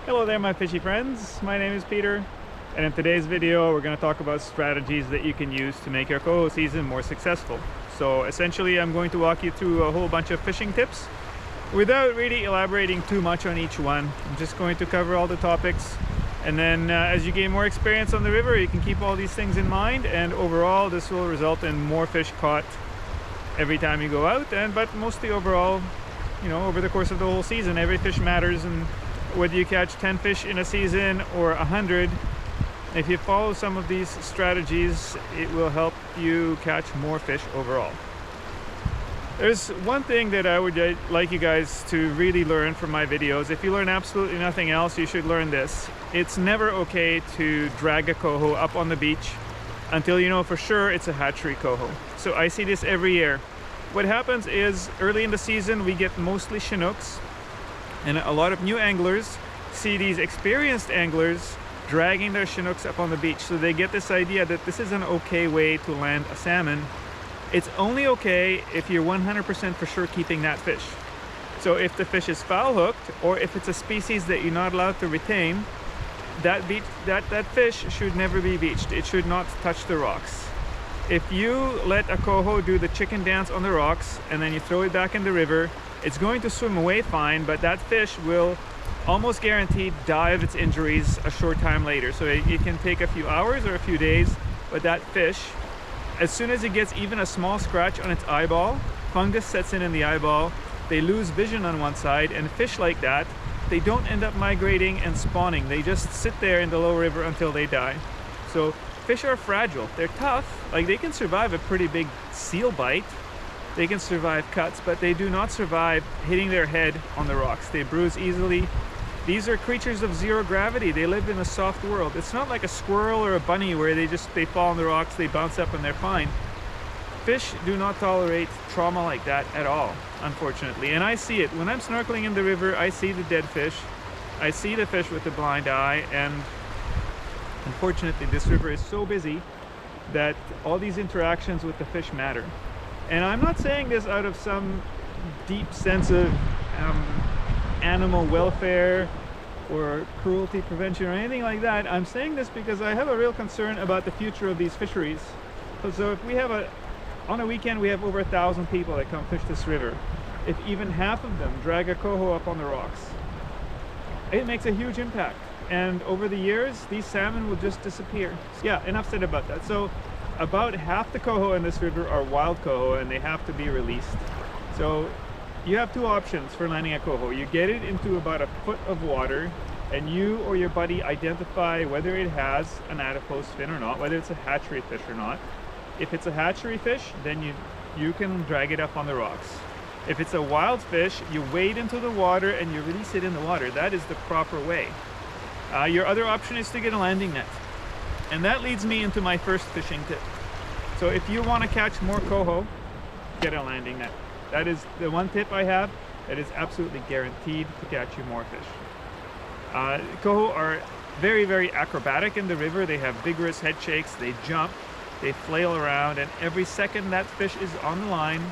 Hello there my fishy friends, my name is Peter, and in today's video we're going to talk about strategies that you can use to make your coho season more successful. So essentially I'm going to walk you through a whole bunch of fishing tips without really elaborating too much on each one. I'm just going to cover all the topics, and then as you gain more experience on the river you can keep all these things in mind, and overall this will result in more fish caught every time you go out, but mostly overall, you know, over the course of the whole season every fish matters, and whether you catch 10 fish in a season or 100, if you follow some of these strategies, it will help you catch more fish overall. There's one thing that I would like you guys to really learn from my videos. If you learn absolutely nothing else, you should learn this. It's never okay to drag a coho up on the beach until you know for sure it's a hatchery coho. So I see this every year. What happens is early in the season we get mostly Chinooks, and a lot of new anglers see these experienced anglers dragging their Chinooks up on the beach. So they get this idea that this is an okay way to land a salmon. It's only okay if you're 100% for sure keeping that fish. So if the fish is foul hooked, or if it's a species that you're not allowed to retain, that fish should never be beached. It should not touch the rocks. If you let a coho do the chicken dance on the rocks and then you throw it back in the river, it's going to swim away fine, but that fish will almost guaranteed die of its injuries a short time later. So it can take a few hours or a few days, but that fish, as soon as it gets even a small scratch on its eyeball, fungus sets in the eyeball, they lose vision on one side, and fish like that, they don't end up migrating and spawning. They just sit there in the low river until they die. So fish are fragile. They're tough. Like, they can survive a pretty big seal bite. They can survive cuts, but they do not survive hitting their head on the rocks. They bruise easily. These are creatures of zero gravity. They live in a soft world. It's not like a squirrel or a bunny where they fall on the rocks, they bounce up and they're fine. Fish do not tolerate trauma like that at all, unfortunately. And I see it. When I'm snorkeling in the river, I see the dead fish. I see the fish with the blind eye, and unfortunately this river is so busy that all these interactions with the fish matter. And I'm not saying this out of some deep sense of animal welfare or cruelty prevention or anything like that. I'm saying this because I have a real concern about the future of these fisheries. So if we have on a weekend we have over 1,000 people that come fish this river. If even half of them drag a coho up on the rocks, it makes a huge impact. And over the years, these salmon will just disappear. So yeah, enough said about that. So about half the coho in this river are wild coho, and they have to be released. So you have two options for landing a coho. You get it into about a foot of water, and you or your buddy identify whether it has an adipose fin or not, whether it's a hatchery fish or not. If it's a hatchery fish, then you can drag it up on the rocks. If it's a wild fish, you wade into the water and you release it in the water. That is the proper way. Your other option is to get a landing net. And that leads me into my first fishing tip. So if you want to catch more coho, get a landing net. That is the one tip I have that is absolutely guaranteed to catch you more fish. Coho are very, very acrobatic in the river. They have vigorous head shakes, they jump, they flail around, and every second that fish is on the line,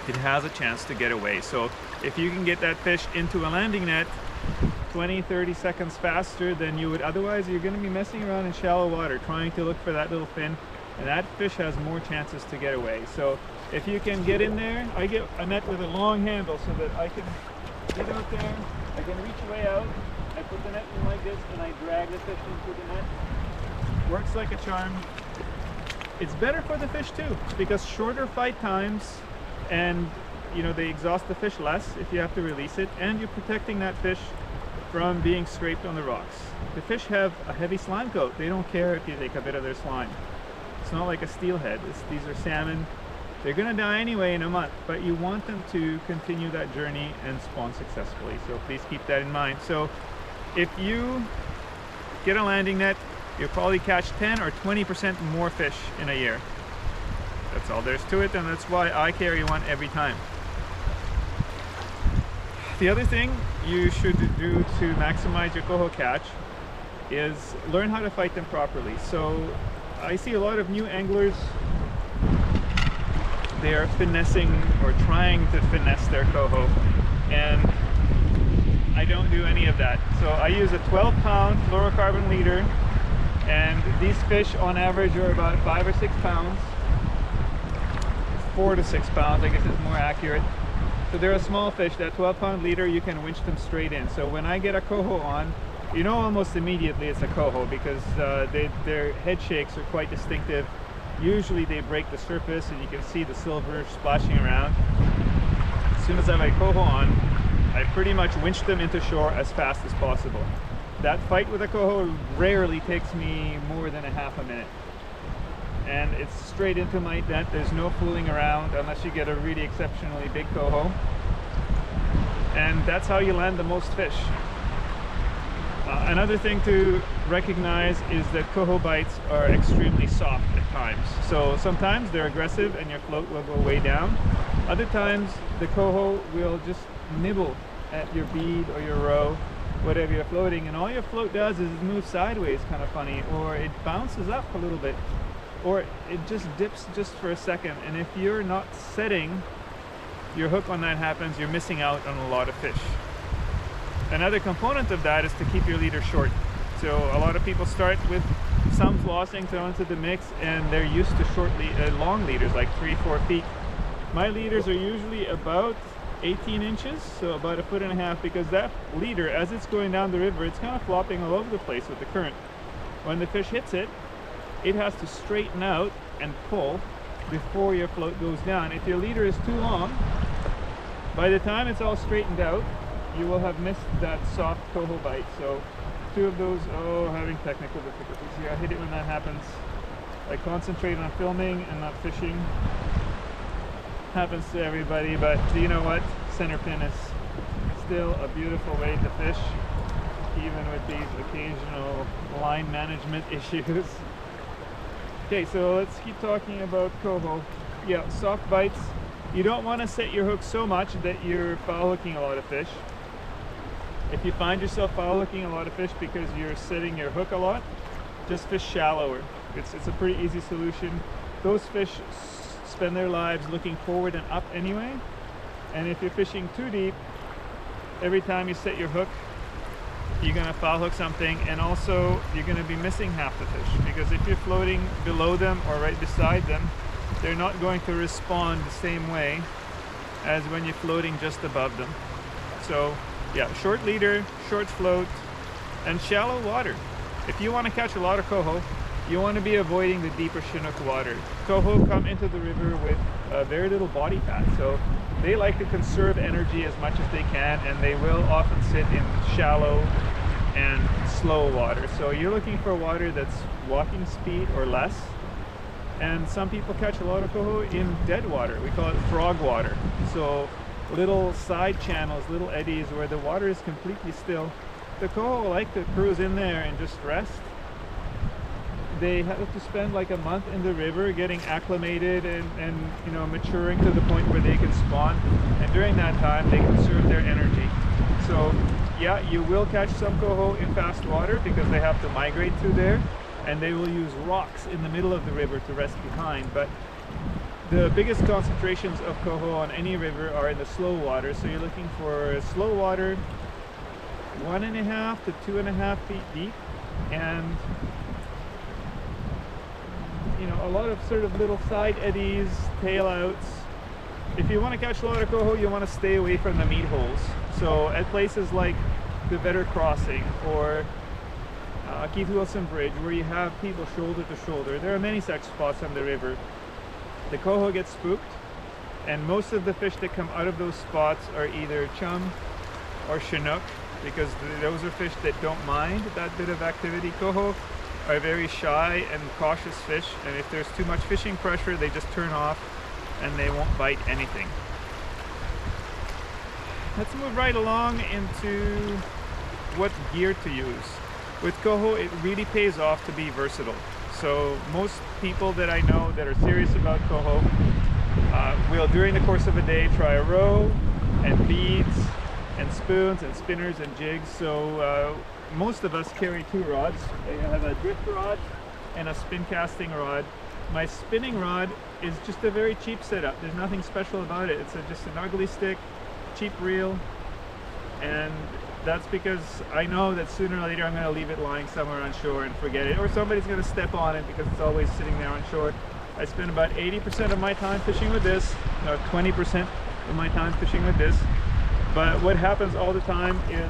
it has a chance to get away. So if you can get that fish into a landing net 20-30 seconds faster than you would otherwise, you're going to be messing around in shallow water trying to look for that little fin, and that fish has more chances to get away. So if you can get in there, I get a net with a long handle so that I can get out there, I can reach way out, I put the net in like this, and I drag the fish into the net. Works like a charm. It's better for the fish too, because shorter fight times, and you know, they exhaust the fish less if you have to release it, and you're protecting that fish from being scraped on the rocks. The fish have a heavy slime coat. They don't care if you take a bit of their slime. It's not like a steelhead. These are salmon. They're gonna die anyway in a month, but you want them to continue that journey and spawn successfully. So please keep that in mind. So if you get a landing net, you'll probably catch 10 or 20% more fish in a year. That's all there's to it, and that's why I carry one every time. The other thing you should do to maximize your coho catch is learn how to fight them properly. So I see a lot of new anglers, they are finessing or trying to finesse their coho, and I don't do any of that. So I use a 12-pound fluorocarbon leader, and these fish on average are about 5 or 6 pounds. 4 to 6 pounds, I guess is more accurate. So they're a small fish. That 12-pound leader, you can winch them straight in. So when I get a coho on, you know almost immediately it's a coho, because their head shakes are quite distinctive. Usually they break the surface and you can see the silver splashing around. As soon as I have my coho on, I pretty much winch them into shore as fast as possible. That fight with a coho rarely takes me more than a half a minute. And it's straight into my net. There's no fooling around unless you get a really exceptionally big coho. And that's how you land the most fish. Another thing to recognize is that coho bites are extremely soft at times. So sometimes they're aggressive and your float will go way down. Other times the coho will just nibble at your bead or your row, whatever you're floating, and all your float does is move sideways, kind of funny, or it bounces up a little bit, or it just dips just for a second. And if you're not setting your hook when that happens, you're missing out on a lot of fish. Another component of that is to keep your leader short. So a lot of people start with some flossing thrown into the mix, and they're used to long leaders, like 3-4 feet. My leaders are usually about 18 inches, so about 1.5 feet, because that leader, as it's going down the river, it's kind of flopping all over the place with the current. When the fish hits it, it has to straighten out and pull before your float goes down. If your leader is too long, by the time it's all straightened out, you will have missed that soft coho bite. So 2 of those, having technical difficulties here. I hate it when that happens. I concentrate on filming and not fishing. Happens to everybody, but do you know what? Center pin is still a beautiful way to fish, even with these occasional line management issues. Okay, so let's keep talking about coho. Yeah, soft bites. You don't want to set your hook so much that you're foul hooking a lot of fish. If you find yourself foul hooking a lot of fish because you're setting your hook a lot, just fish shallower. It's a pretty easy solution. Those fish spend their lives looking forward and up anyway, and if you're fishing too deep, every time you set your hook, you're going to foul hook something, and also you're going to be missing half the fish, because if you're floating below them or right beside them, they're not going to respond the same way as when you're floating just above them. So yeah, short leader, short float, and shallow water. If you want to catch a lot of coho, you want to be avoiding the deeper Chinook water. Coho come into the river with very little body fat, so they like to conserve energy as much as they can, and they will often sit in shallow and slow water. So you're looking for water that's walking speed or less. And some people catch a lot of coho in dead water. We call it frog water. So little side channels, little eddies where the water is completely still. The coho like to cruise in there and just rest. They have to spend like a month in the river getting acclimated and you know, maturing to the point where they can spawn, and during that time they conserve their energy. So yeah, you will catch some coho in fast water because they have to migrate through there, and they will use rocks in the middle of the river to rest behind. But the biggest concentrations of coho on any river are in the slow water, so you're looking for slow water 1.5 to 2.5 feet deep, and you know, a lot of sort of little side eddies, tail outs. If you want to catch a lot of coho, you want to stay away from the meat holes. So at places like the Vetter Crossing or Keith Wilson Bridge, where you have people shoulder to shoulder, there are many such spots on the river. The coho gets spooked, and most of the fish that come out of those spots are either chum or Chinook, because those are fish that don't mind that bit of activity. Coho are very shy and cautious fish, and if there's too much fishing pressure, they just turn off and they won't bite anything. Let's move right along into what gear to use. With coho, it really pays off to be versatile. So most people that I know that are serious about coho will, during the course of a day, try a row and beads and spoons and spinners and jigs. So most of us carry 2 rods. I have a drift rod and a spin casting rod. My spinning rod is just a very cheap setup. There's nothing special about it. It's just an ugly stick, cheap reel, and that's because I know that sooner or later I'm going to leave it lying somewhere on shore and forget it, or somebody's going to step on it because it's always sitting there on shore. I spend about 80% of my time fishing with this, 20% of my time fishing with this. But what happens all the time is,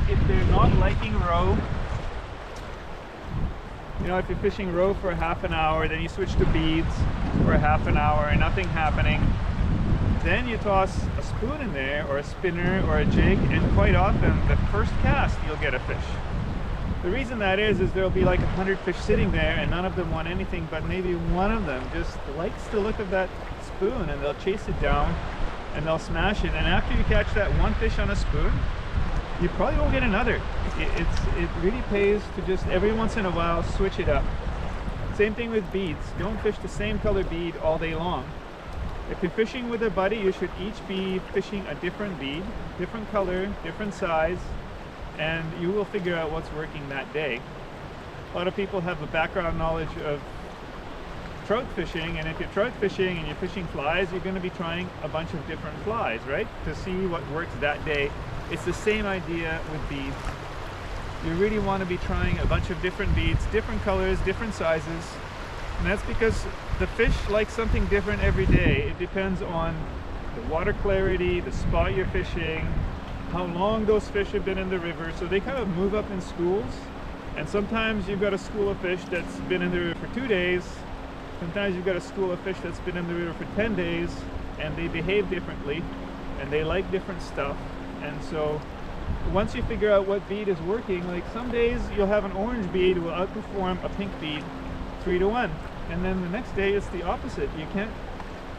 if they're not liking roe, you know, if you're fishing roe for half an hour, then you switch to beads for half an hour and nothing happening, then you toss a spoon in there, or a spinner, or a jig, and quite often the first cast you'll get a fish. The reason that is there'll be like 100 fish sitting there and none of them want anything, but maybe one of them just likes the look of that spoon, and they'll chase it down and they'll smash it. And after you catch that one fish on a spoon, you probably won't get another. It really pays to just every once in a while switch it up. Same thing with beads. Don't fish the same color bead all day long. If you're fishing with a buddy, you should each be fishing a different bead, different color, different size, and you will figure out what's working that day. A lot of people have a background knowledge of trout fishing, and if you're trout fishing and you're fishing flies, you're going to be trying a bunch of different flies, right? To see what works that day. It's the same idea with beads. You really want to be trying a bunch of different beads, different colors, different sizes. And that's because the fish like something different every day. It depends on the water clarity, the spot you're fishing, how long those fish have been in the river. So they kind of move up in schools. And sometimes you've got a school of fish that's been in the river for 2 days. Sometimes you've got a school of fish that's been in the river for 10 days, and they behave differently and they like different stuff. And so once you figure out what bead is working, like some days you'll have an orange bead will outperform a pink bead 3-to-1, and then the next day it's the opposite. You can't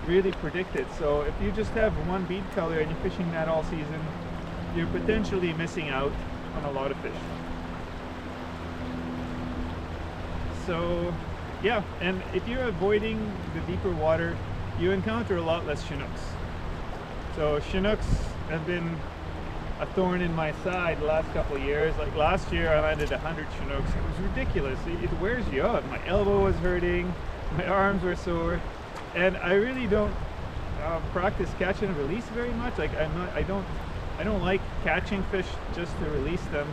really predict it. So if you just have one bead color and you're fishing that all season, you're potentially missing out on a lot of fish. So yeah, and if you're avoiding the deeper water, you encounter a lot less Chinooks. So Chinooks have been a thorn in my side the last couple of years. Like last year I landed 100 Chinooks. It was ridiculous. It wears you out. My elbow was hurting, my arms were sore, and I really don't practice catch and release very much. Like I don't like catching fish just to release them.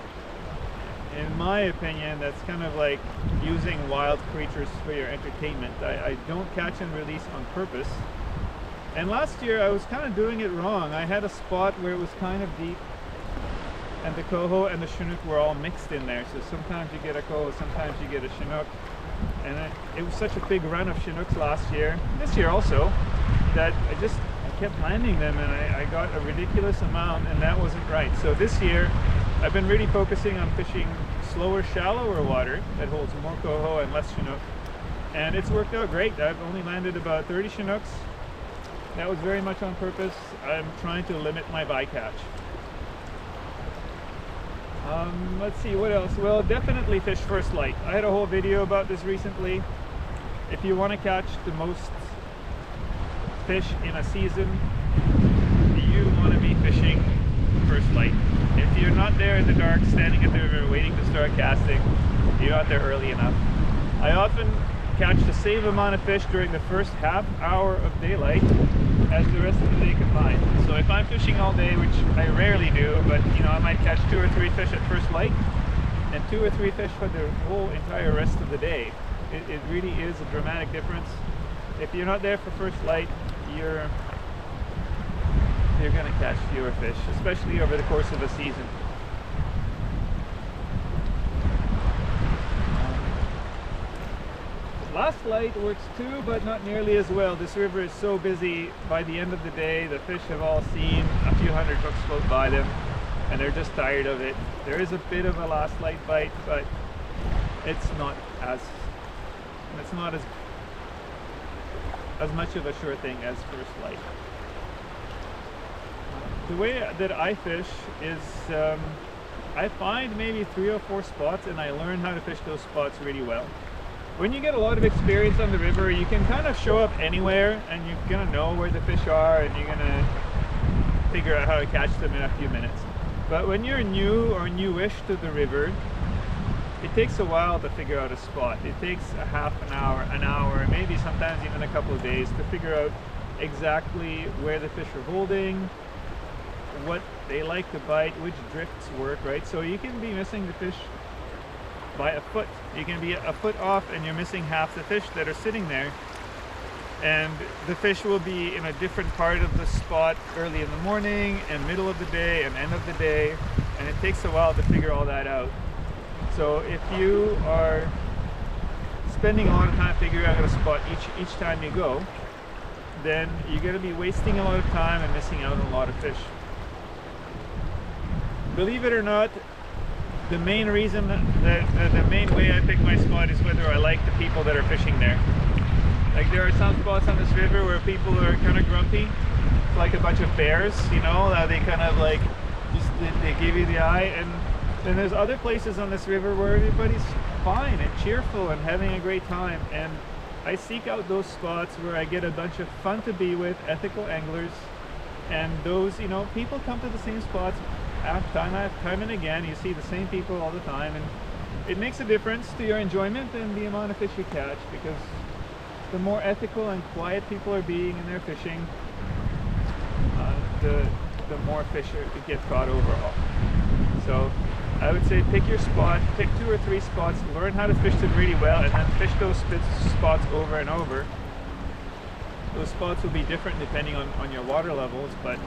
In my opinion, that's kind of like using wild creatures for your entertainment. I don't catch and release on purpose. And last year I was kind of doing it wrong. I had a spot where it was kind of deep, and the Coho and the Chinook were all mixed in there. So sometimes you get a Coho, sometimes you get a Chinook. And it was such a big run of Chinooks last year, this year also, that I kept landing them, and I got a ridiculous amount, and that wasn't right. So this year I've been really focusing on fishing slower, shallower water that holds more Coho and less Chinook, and it's worked out great. I've only landed about 30 Chinooks. That was very much on purpose. I'm trying to limit my bycatch. Let's see, what else? Well, definitely fish first light. I had a whole video about this recently. If you want to catch the most fish in a season, you want to be fishing first light. If you're not there in the dark, standing at the river waiting to start casting, you're not there early enough. I often catch the same amount of fish during the first half hour of daylight as the rest of the day combined. So if I'm fishing all day, which I rarely do, but you know, I might catch 2 or 3 fish at first light and 2 or 3 fish for the whole entire rest of the day. It really is a dramatic difference. If you're not there for first light, you're going to catch fewer fish, especially over the course of a season. Last light works too, but not nearly as well. This river is so busy. By the end of the day, the fish have all seen a few hundred hooks float by them, and they're just tired of it. There is a bit of a last light bite, but it's not as much of a sure thing as first light. The way that I fish is I find maybe 3 or 4 spots, and I learn how to fish those spots really well. When you get a lot of experience on the river, you can kind of show up anywhere, and you're gonna know where the fish are, and you're gonna figure out how to catch them in a few minutes. But when you're new or newish to the river, it takes a while to figure out a spot. It takes a half an hour, maybe sometimes even a couple of days to figure out exactly where the fish are holding, what they like to bite, which drifts work, right? So you can be missing the fish by a foot. You can be a foot off and you're missing half the fish that are sitting there. And the fish will be in a different part of the spot early in the morning and middle of the day and end of the day. And it takes a while to figure all that out. So if you are spending a lot of time figuring out a spot each time you go, then you're going to be wasting a lot of time and missing out on a lot of fish. Believe it or not, the main reason the main way I pick my spot is whether I like the people that are fishing there. Like there are some spots on this river where people are kind of grumpy. It's like a bunch of bears, you know, they kind of like just they give you the eye. And then there's other places on this river where everybody's fine and cheerful and having a great time. And I seek out those spots where I get a bunch of fun to be with, ethical anglers, and those, you know, people come to the same spots time and again. You see the same people all the time, and it makes a difference to your enjoyment and the amount of fish you catch, because the more ethical and quiet people are being in their fishing, the more fish get caught overall. So I would say pick your spot, pick 2 or 3 spots, learn how to fish them really well, and then fish those spots over and over. Those spots will be different depending on your water levels, but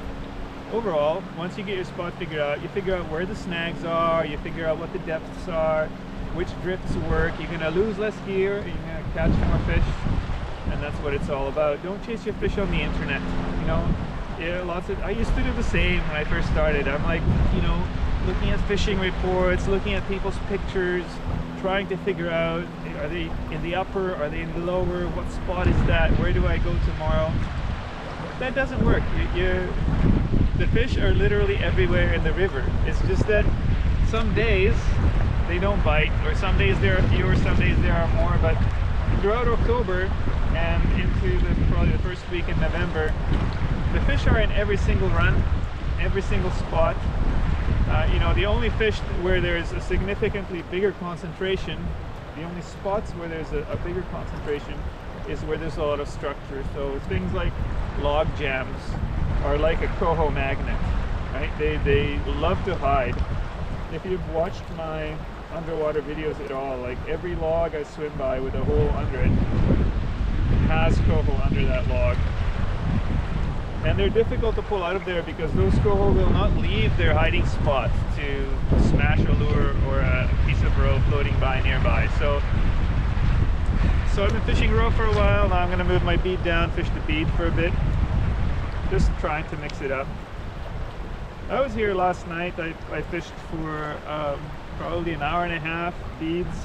overall, once you get your spot figured out, you figure out where the snags are, you figure out what the depths are, which drifts work, you're going to lose less gear, you're going to catch more fish, and that's what it's all about. Don't chase your fish on the internet, you know. Yeah, I used to do the same when I first started. I'm like, you know, looking at fishing reports, looking at people's pictures, trying to figure out, are they in the upper, are they in the lower, what spot is that, where do I go tomorrow? That doesn't work. The fish are literally everywhere in the river. It's just that some days they don't bite, or some days there are fewer, some days there are more, but throughout October and into probably the first week in November, the fish are in every single run, every single spot. You know, the only fish where there's a significantly bigger concentration, the only spots where there's a bigger concentration is where there's a lot of structure. So things like log jams are like a Coho magnet, right? They love to hide. If you've watched my underwater videos at all, like every log I swim by with a hole under it has Coho under that log. And they're difficult to pull out of there because those Coho will not leave their hiding spot to smash a lure or a piece of rope floating by nearby. So I've been fishing roe for a while. Now I'm going to move my bead down, fish the bead for a bit. Just trying to mix it up. I was here last night. I fished for probably an hour and a half, beads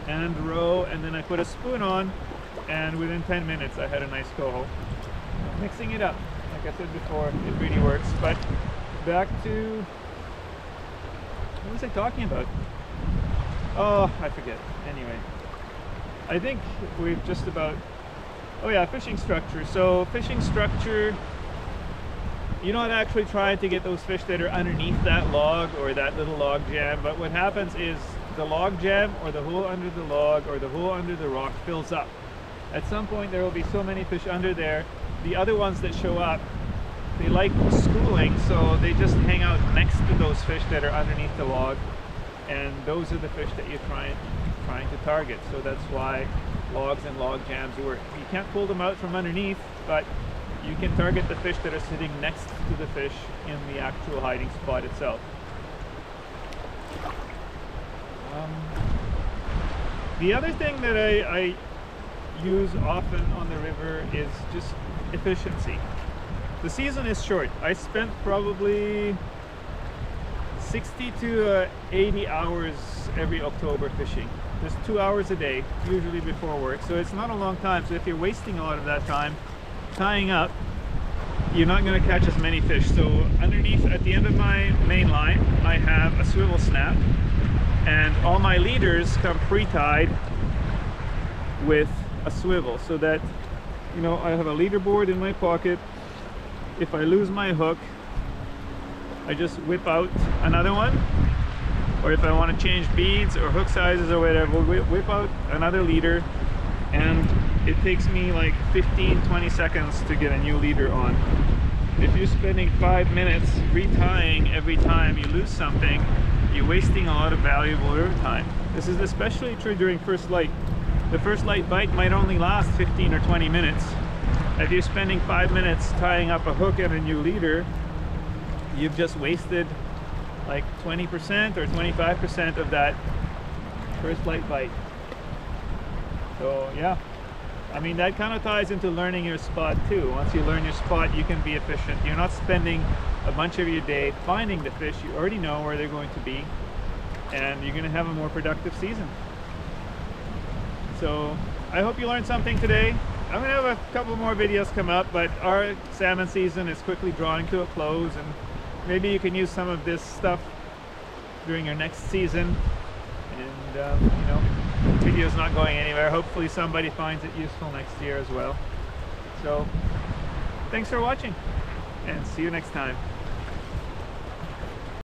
and roe, and then I put a spoon on, and within 10 minutes I had a nice Coho. Mixing it up, like I said before, it really works. But back to, what was I talking about? Oh, I forget. Anyway, I think we've just about, oh yeah, fishing structure. So fishing structure, you're not actually trying to get those fish that are underneath that log or that little log jam, but what happens is the log jam or the hole under the log or the hole under the rock fills up. At some point there will be so many fish under there, the other ones that show up, they like schooling, so they just hang out next to those fish that are underneath the log, and those are the fish that you're trying to target. So that's why logs and log jams work. You can't pull them out from underneath, but you can target the fish that are sitting next to the fish in the actual hiding spot itself. The other thing that I use often on the river is just efficiency. The season is short. I spent probably 60 to 80 hours every October fishing. There's 2 hours a day, usually before work, so it's not a long time. So if you're wasting a lot of that time tying up, you're not going to catch as many fish. So underneath, at the end of my main line, I have a swivel snap, and all my leaders come pre-tied with a swivel, so that, you know, I have a leader board in my pocket. If I lose my hook, I just whip out another one, or if I want to change beads or hook sizes or whatever, whip out another leader, and it takes me like 15-20 seconds to get a new leader on. If you're spending 5 minutes retying every time you lose something, you're wasting a lot of valuable river time. This is especially true during first light. The first light bite might only last 15 or 20 minutes. If you're spending 5 minutes tying up a hook and a new leader, you've just wasted like 20% or 25% of that first light bite. So yeah, I mean, that kind of ties into learning your spot too. Once you learn your spot, you can be efficient. You're not spending a bunch of your day finding the fish. You already know where they're going to be, and you're going to have a more productive season. So I hope you learned something today. I'm going to have a couple more videos come up, but our salmon season is quickly drawing to a close, and maybe you can use some of this stuff during your next season. And you know, the video's not going anywhere. Hopefully somebody finds it useful next year as well. So thanks for watching, and see you next time.